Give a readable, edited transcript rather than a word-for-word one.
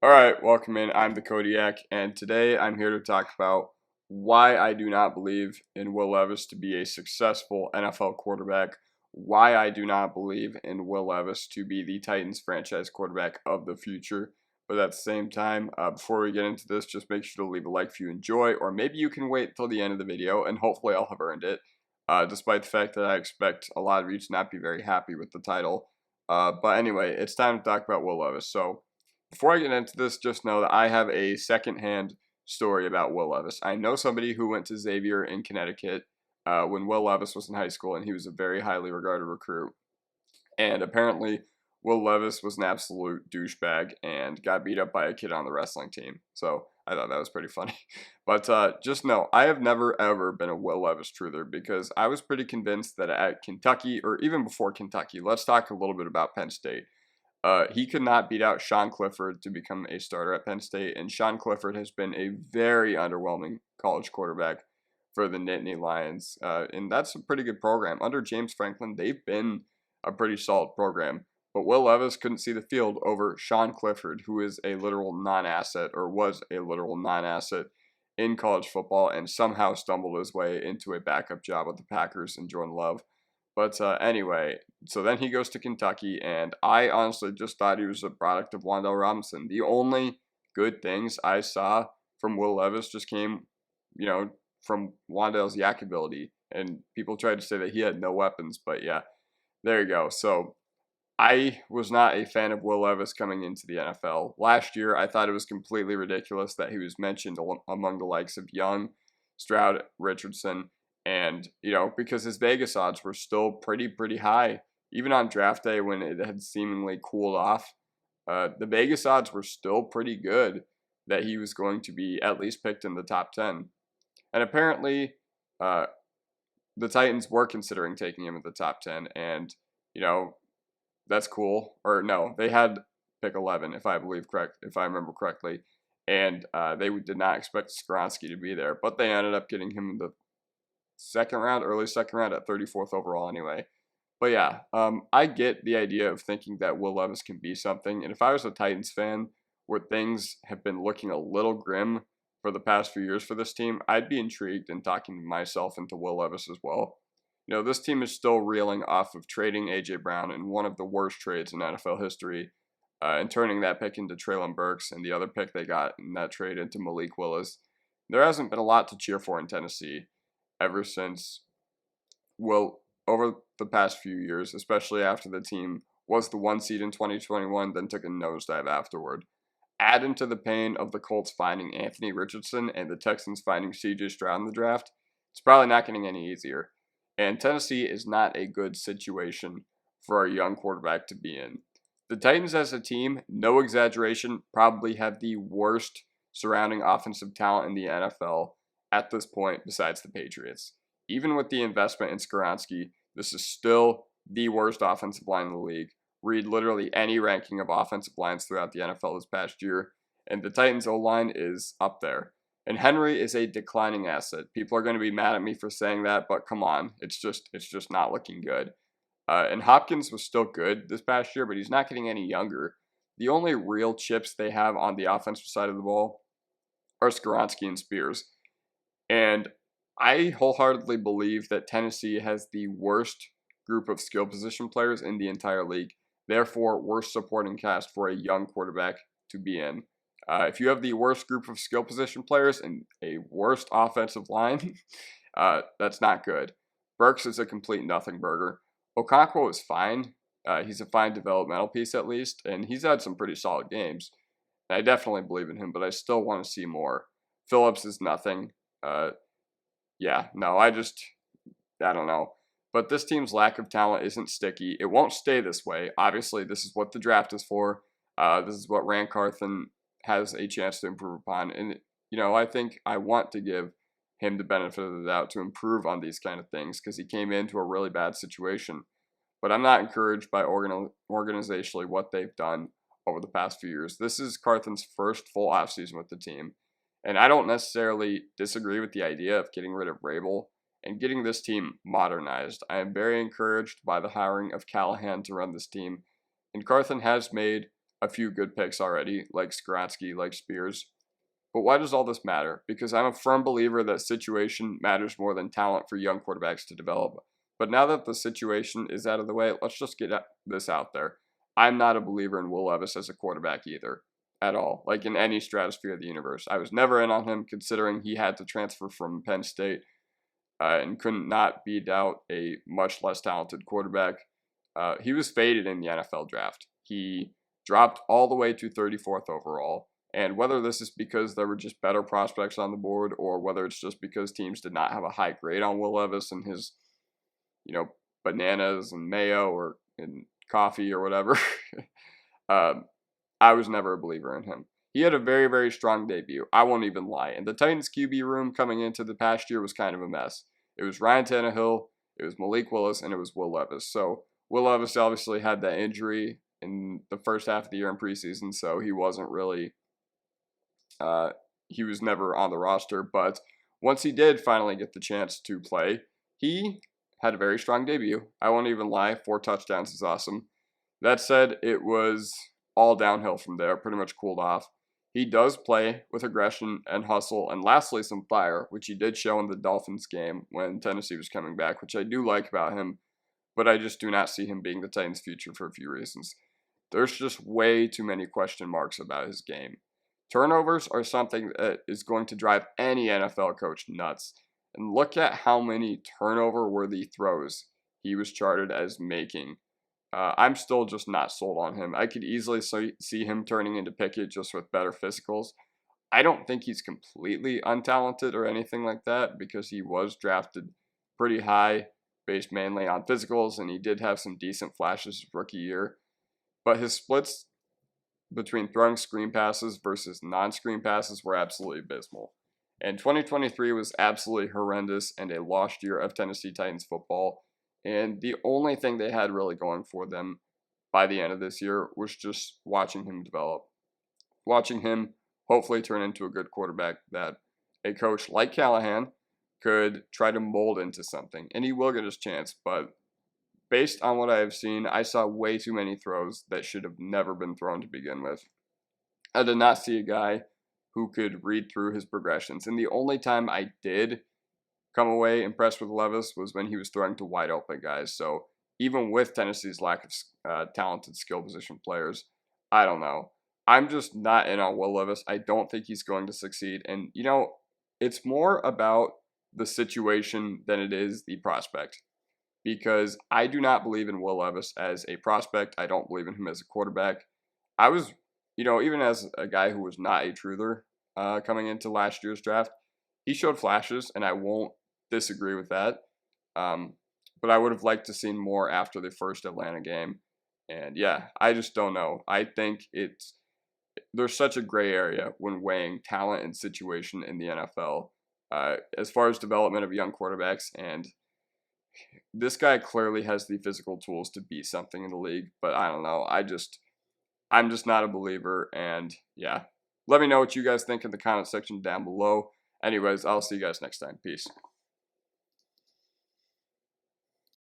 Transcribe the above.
All right, welcome in. I'm the Kodiak, and today I'm here to talk about why I do not believe in Will Levis to be a successful NFL quarterback, why I do not believe in Will Levis to be the Titans franchise quarterback of the future. But at the same time, before we get into this, just make sure to leave a like if you enjoy, or maybe you can wait till the end of the video, and hopefully I'll have earned it, despite the fact that I expect a lot of you to not be very happy with the title. But anyway, it's time to talk about Will Levis. So, before I get into this, just know that I have a secondhand story about Will Levis. I know somebody who went to Xavier in Connecticut when Will Levis was in high school, and he was a very highly regarded recruit. And apparently, Will Levis was an absolute douchebag and got beat up by a kid on the wrestling team. So I thought that was pretty funny. But just know, I have never, ever been a Will Levis truther because I was pretty convinced that at Kentucky, or even before Kentucky, let's talk a little bit about Penn State. He could not beat out Sean Clifford to become a starter at Penn State, and Sean Clifford has been a very underwhelming college quarterback for the Nittany Lions, and that's a pretty good program. Under James Franklin, they've been a pretty solid program, but Will Levis couldn't see the field over Sean Clifford, who is a literal non-asset, or was a literal non-asset in college football, and somehow stumbled his way into a backup job with the Packers and Jordan Love. But anyway, so then he goes to Kentucky, and I honestly just thought he was a product of Wan'Dale Robinson. The only good things I saw from Will Levis just came, from Wan'Dale's yak ability. And people tried to say that he had no weapons, but yeah, there you go. So I was not a fan of Will Levis coming into the NFL. Last year, I thought it was completely ridiculous that he was mentioned among the likes of Young, Stroud, Richardson, and, because his Vegas odds were still pretty high. Even on draft day when it had seemingly cooled off, the Vegas odds were still pretty good that he was going to be at least picked in the top 10. And apparently, uh, the Titans were considering taking him in the top 10, and, that's cool. Or no, they had pick 11, if I remember correctly, and they did not expect Skronsky to be there, but they ended up getting him in the early second round at 34th overall anyway. But yeah, I get the idea of thinking that Will Levis can be something, and if I was a Titans fan, where things have been looking a little grim for the past few years for this team, I'd be intrigued in talking myself into Will Levis as well. This team is still reeling off of trading A.J. Brown in one of the worst trades in NFL history, and turning that pick into Treylon Burks and the other pick they got in that trade into Malik Willis. There hasn't been a lot to cheer for in Tennessee ever since, well, over the past few years, especially after the team was the 1 seed in 2021, then took a nosedive afterward. Add into the pain of the Colts finding Anthony Richardson and the Texans finding C.J. Stroud in the draft, it's probably not getting any easier. And Tennessee is not a good situation for a young quarterback to be in. The Titans as a team, no exaggeration, probably have the worst surrounding offensive talent in the NFL at this point besides the Patriots. Even with the investment in Skronsky, this is still the worst offensive line in the league. Read literally any ranking of offensive lines throughout the NFL this past year, and the Titans O-line is up there. And Henry is a declining asset. People are going to be mad at me for saying that, but come on, it's just not looking good. And Hopkins was still good this past year, but he's not getting any younger. The only real chips they have on the offensive side of the ball are Skronsky and Spears. And I wholeheartedly believe that Tennessee has the worst group of skill position players in the entire league. Therefore, worst supporting cast for a young quarterback to be in. If you have the worst group of skill position players and a worst offensive line, that's not good. Burks is a complete nothing burger. Okonkwo is fine. He's a fine developmental piece at least, and he's had some pretty solid games. And I definitely believe in him, but I still want to see more. Phillips is nothing. Yeah, no, I don't know. But this team's lack of talent isn't sticky. It won't stay this way. Obviously, this is what the draft is for. This is what Rand Carthen has a chance to improve upon. And, I think I want to give him the benefit of the doubt to improve on these kind of things because he came into a really bad situation. But I'm not encouraged by organizationally what they've done over the past few years. This is Carthen's first full offseason with the team. And I don't necessarily disagree with the idea of getting rid of Rabel and getting this team modernized. I am very encouraged by the hiring of Callahan to run this team. And Carthen has made a few good picks already, like Skarsky, like Spears. But why does all this matter? Because I'm a firm believer that situation matters more than talent for young quarterbacks to develop. But now that the situation is out of the way, let's just get this out there. I'm not a believer in Will Levis as a quarterback either, at all, like in any stratosphere of the universe. I was never in on him, considering he had to transfer from Penn State and couldn't not beat out a much less talented quarterback. He was faded in the NFL draft. He dropped all the way to 34th overall. And whether this is because there were just better prospects on the board, or whether it's just because teams did not have a high grade on Will Levis and his, bananas and mayo or in coffee or whatever, I was never a believer in him. He had a very, very strong debut. I won't even lie. And the Titans QB room coming into the past year was kind of a mess. It was Ryan Tannehill, it was Malik Willis, and it was Will Levis. So Will Levis obviously had that injury in the first half of the year in preseason, so he wasn't really, he was never on the roster. But once he did finally get the chance to play, he had a very strong debut. I won't even lie, 4 touchdowns is awesome. That said, it was all downhill from there, pretty much cooled off. He does play with aggression and hustle, and lastly, some fire, which he did show in the Dolphins game when Tennessee was coming back, which I do like about him, but I just do not see him being the Titans' future for a few reasons. There's just way too many question marks about his game. Turnovers are something that is going to drive any NFL coach nuts. And look at how many turnover-worthy throws he was charted as making. I'm still just not sold on him. I could easily see him turning into Pickett just with better physicals. I don't think he's completely untalented or anything like that, because he was drafted pretty high based mainly on physicals, and he did have some decent flashes his rookie year. But his splits between throwing screen passes versus non-screen passes were absolutely abysmal. And 2023 was absolutely horrendous and a lost year of Tennessee Titans football. And the only thing they had really going for them by the end of this year was just watching him develop. Watching him hopefully turn into a good quarterback that a coach like Callahan could try to mold into something. And he will get his chance, but based on what I have seen, I saw way too many throws that should have never been thrown to begin with. I did not see a guy who could read through his progressions. And the only time I did come away impressed with Levis was when he was throwing to wide open guys. So even with Tennessee's lack of talented skill position players, I don't know. I'm just not in on Will Levis. I don't think he's going to succeed. And, it's more about the situation than it is the prospect. Because I do not believe in Will Levis as a prospect. I don't believe in him as a quarterback. I was, even as a guy who was not a truther coming into last year's draft, he showed flashes, and I won't disagree with that. But I would have liked to see more after the first Atlanta game. And yeah, I just don't know. I think there's such a gray area when weighing talent and situation in the NFL as far as development of young quarterbacks. And this guy clearly has the physical tools to be something in the league, but I don't know. I'm just not a believer. And yeah, let me know what you guys think in the comment section down below. Anyways, I'll see you guys next time. Peace.